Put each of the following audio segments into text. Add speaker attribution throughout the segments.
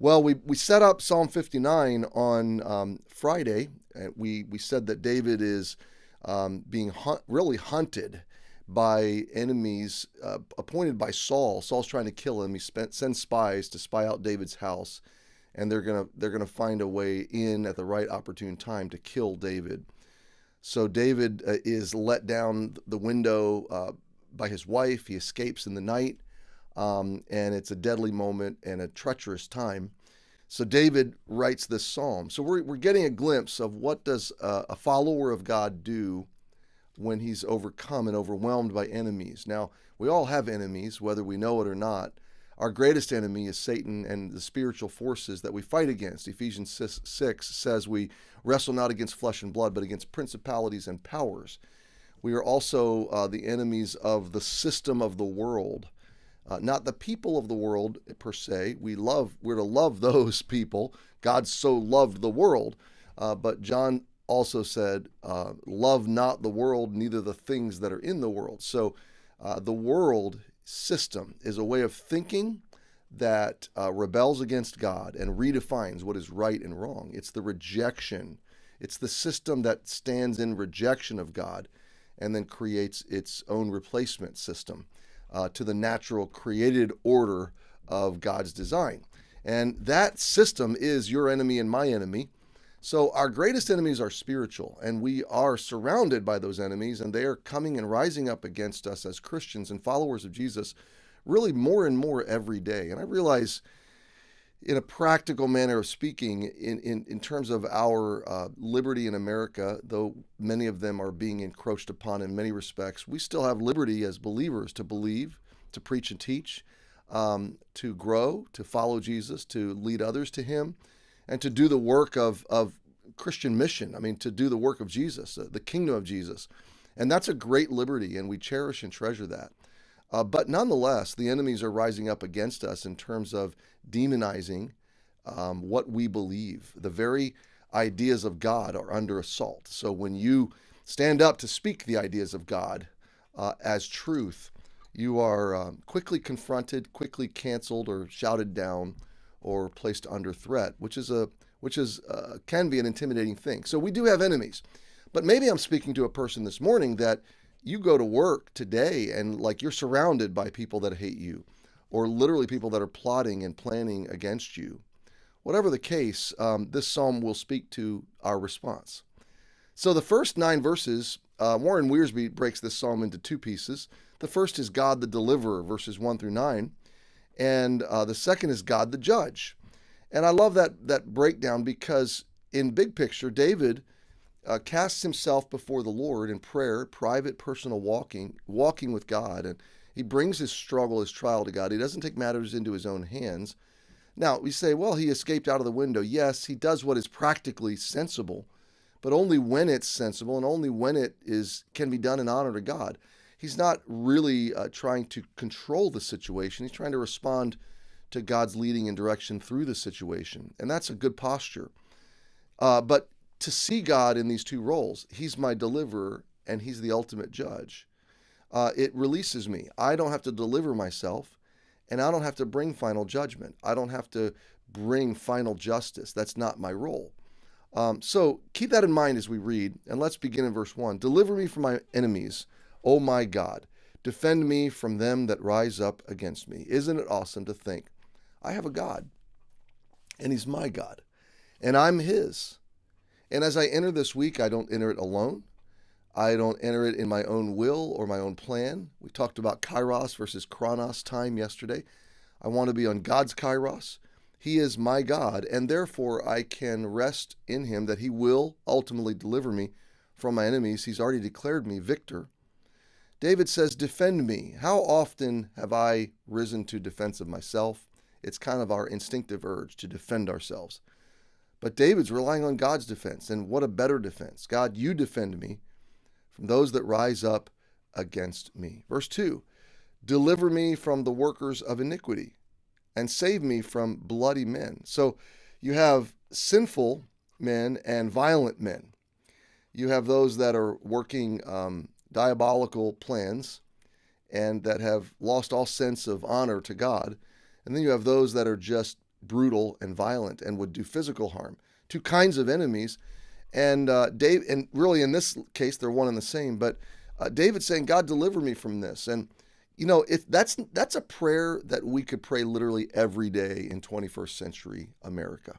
Speaker 1: Well, we set up Psalm 59 on Friday. We said that David is being really hunted by enemies appointed by Saul. Saul's trying to kill him. He sends spies to spy out David's house, and they're gonna find a way in at the right opportune time to kill David. So David is let down the window by his wife. He escapes in the night, and it's a deadly moment and a treacherous time. So David writes this psalm. So we're getting a glimpse of what does a follower of God do when he's overcome and overwhelmed by enemies. Now, we all have enemies, whether we know it or not. Our greatest enemy is Satan and the spiritual forces that we fight against. Ephesians 6 says we wrestle not against flesh and blood, but against principalities and powers. We are also the enemies of the system of the world. Not the people of the world per se. We're to love those people. God so loved the world. But John also said, love not the world, neither the things that are in the world. So the world system is a way of thinking that rebels against God and redefines what is right and wrong. It's the rejection. It's the system that stands in rejection of God and then creates its own replacement system to the natural created order of God's design. And that system is your enemy and my enemy. So our greatest enemies are spiritual, and we are surrounded by those enemies, and they are coming and rising up against us as Christians and followers of Jesus really more and more every day. And I realize, in a practical manner of speaking, in terms of our liberty in America, though many of them are being encroached upon in many respects, we still have liberty as believers to believe, to preach and teach, to grow, to follow Jesus, to lead others to him, and to do the work of Christian mission. I mean, to do the work of Jesus, the kingdom of Jesus. And that's a great liberty, and we cherish and treasure that. But nonetheless, the enemies are rising up against us in terms of demonizing what we believe. The very ideas of God are under assault. So when you stand up to speak the ideas of God as truth, you are quickly confronted, quickly canceled, or shouted down, or placed under threat, which can be an intimidating thing. So we do have enemies. But maybe I'm speaking to a person this morning that you go to work today and like you're surrounded by people that hate you, or literally people that are plotting and planning against you. Whatever the case, this psalm will speak to our response. So the first 9 verses, Warren Wiersbe breaks this psalm into 2 pieces. The first is God the deliverer, verses 1 through 9. And the second is God the judge. And I love that breakdown because in big picture, David casts himself before the Lord in prayer, private, personal walking with God. And he brings his struggle, his trial to God. He doesn't take matters into his own hands. Now, we say, well, he escaped out of the window. Yes, he does what is practically sensible, but only when it's sensible and only when it can be done in honor to God. He's not really trying to control the situation. He's trying to respond to God's leading and direction through the situation. And that's a good posture. But to see God in these 2 roles, he's my deliverer and he's the ultimate judge. It releases me. I don't have to deliver myself, and I don't have to bring final judgment. I don't have to bring final justice. That's not my role. So keep that in mind as we read. And let's begin in verse 1. Deliver me from my enemies, O my God, defend me from them that rise up against me. Isn't it awesome to think, I have a God, and he's my God, and I'm his. And as I enter this week, I don't enter it alone. I don't enter it in my own will or my own plan. We talked about kairos versus chronos time yesterday. I want to be on God's kairos. He is my God, and therefore I can rest in him that he will ultimately deliver me from my enemies. He's already declared me victor. David says, defend me. How often have I risen to defense of myself? It's kind of our instinctive urge to defend ourselves. But David's relying on God's defense, and what a better defense. God, you defend me from those that rise up against me. Verse 2, deliver me from the workers of iniquity and save me from bloody men. So you have sinful men and violent men. You have those that are working diabolical plans and that have lost all sense of honor to God. And then you have those that are just brutal and violent and would do physical harm. Two kinds of enemies. And and really in this case, they're one and the same. But David's saying, God, deliver me from this. And that's a prayer that we could pray literally every day in 21st century America,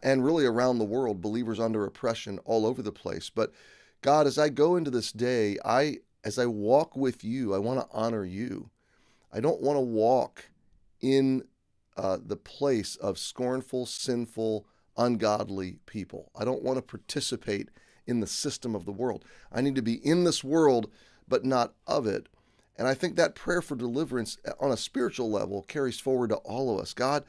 Speaker 1: and really around the world, believers under oppression all over the place. But God, as I go into this day, as I walk with you, I want to honor you. I don't want to walk in the place of scornful, sinful, ungodly people. I don't want to participate in the system of the world. I need to be in this world, but not of it. And I think that prayer for deliverance on a spiritual level carries forward to all of us. God,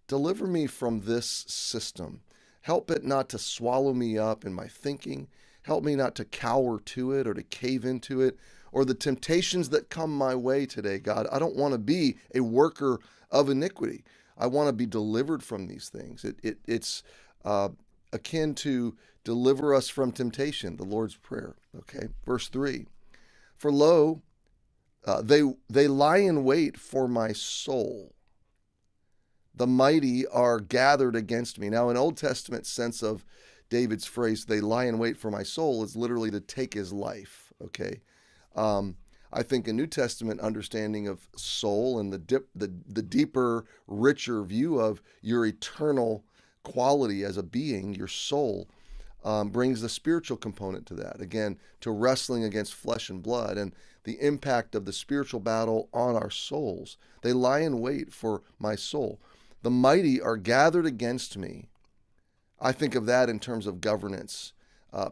Speaker 1: deliver me from this system. Help it not to swallow me up in my thinking. Help me not to cower to it or to cave into it or the temptations that come my way today, God. I don't want to be a worker of iniquity. I want to be delivered from these things. It's akin to deliver us from temptation, the Lord's Prayer. Okay, verse 3. For lo, they lie in wait for my soul. The mighty are gathered against me. Now, an Old Testament sense of David's phrase, they lie in wait for my soul, is literally to take his life, okay? I think a New Testament understanding of soul and the deeper, richer view of your eternal quality as a being, your soul, brings the spiritual component to that. Again, to wrestling against flesh and blood and the impact of the spiritual battle on our souls. They lie in wait for my soul. The mighty are gathered against me. I think of that in terms of governance.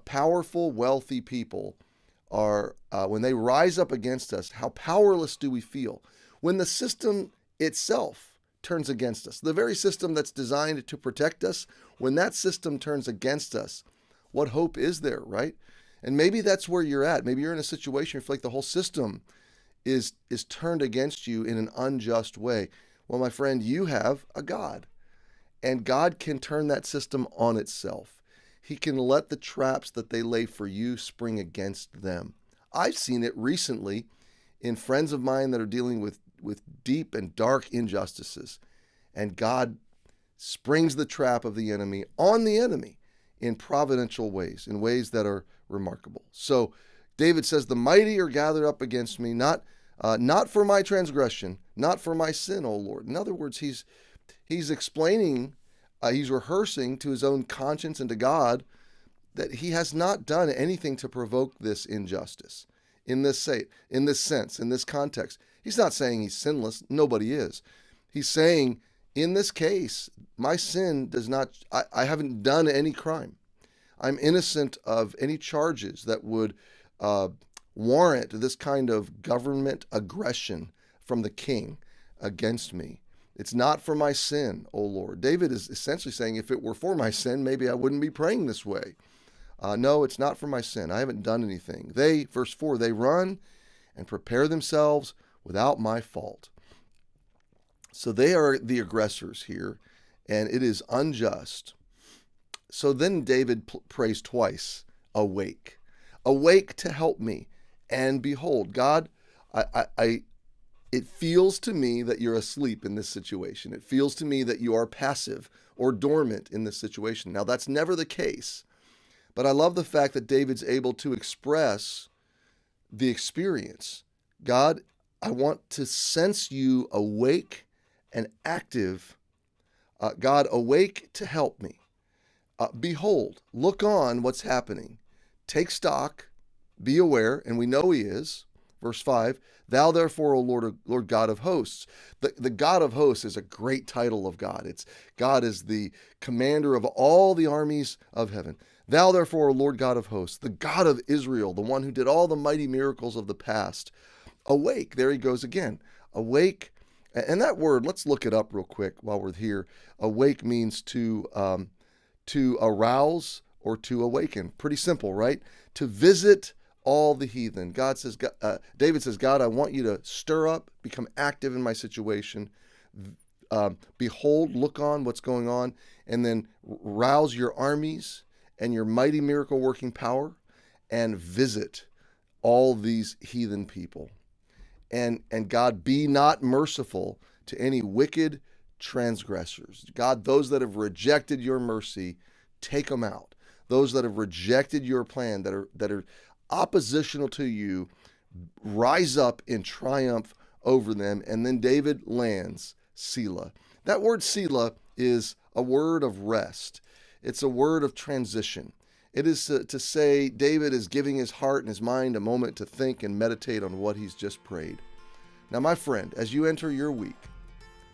Speaker 1: Powerful, wealthy people are, when they rise up against us, how powerless do we feel? When the system itself turns against us, the very system that's designed to protect us, when that system turns against us, what hope is there, right? And maybe that's where you're at. Maybe you're in a situation where you feel like the whole system is turned against you in an unjust way. Well, my friend, you have a God, and God can turn that system on itself. He can let the traps that they lay for you spring against them. I've seen it recently in friends of mine that are dealing with deep and dark injustices, and God springs the trap of the enemy on the enemy in providential ways, in ways that are remarkable. So David says, the mighty are gathered up against me, not for my transgression, not for my sin, O Lord. In other words, he's explaining, he's rehearsing to his own conscience and to God that he has not done anything to provoke this injustice. In this sense, in this context, he's not saying he's sinless. Nobody is. He's saying, in this case, my sin does not, I haven't done any crime. I'm innocent of any charges that would warrant this kind of government aggression from the king against me. It's not for my sin, O Lord. David is essentially saying, if it were for my sin, maybe I wouldn't be praying this way. No, it's not for my sin. I haven't done anything. Verse 4, they run and prepare themselves without my fault. So they are the aggressors here, and it is unjust. So then David prays twice, awake. Awake to help me. And behold, God, it feels to me that you're asleep in this situation. It feels to me that you are passive or dormant in this situation. Now, that's never the case. But I love the fact that David's able to express the experience. God, I want to sense you awake and active. God, awake to help me. Behold, look on what's happening. Take stock, be aware, and we know he is. Verse 5, thou therefore, O Lord God of hosts. The God of hosts is a great title of God. God is the commander of all the armies of heaven. Thou therefore, O Lord God of hosts, the God of Israel, the one who did all the mighty miracles of the past. Awake, there he goes again. Awake, and that word, let's look it up real quick while we're here. Awake means to arouse or to awaken. Pretty simple, right? To visit all the heathen. David says, God, I want you to stir up, become active in my situation. Behold, look on what's going on, and then rouse your armies and your mighty miracle working power and visit all these heathen people. And God, be not merciful to any wicked, transgressors. God, those that have rejected your mercy, take them out. Those that have rejected your plan, that are oppositional to you, rise up in triumph over them. And then David lands Selah. That word Selah is a word of rest. It's a word of transition. It is to say David is giving his heart and his mind a moment to think and meditate on what he's just prayed. Now, my friend, as you enter your week,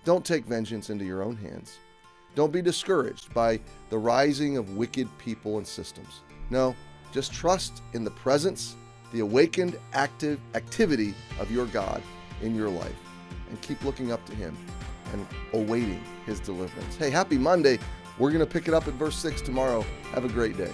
Speaker 1: don't take vengeance into your own hands. Don't be discouraged by the rising of wicked people and systems. No, just trust in the presence, the awakened activity of your God in your life, and keep looking up to him and awaiting his deliverance. Hey, happy Monday. We're going to pick it up at verse 6 tomorrow. Have a great day.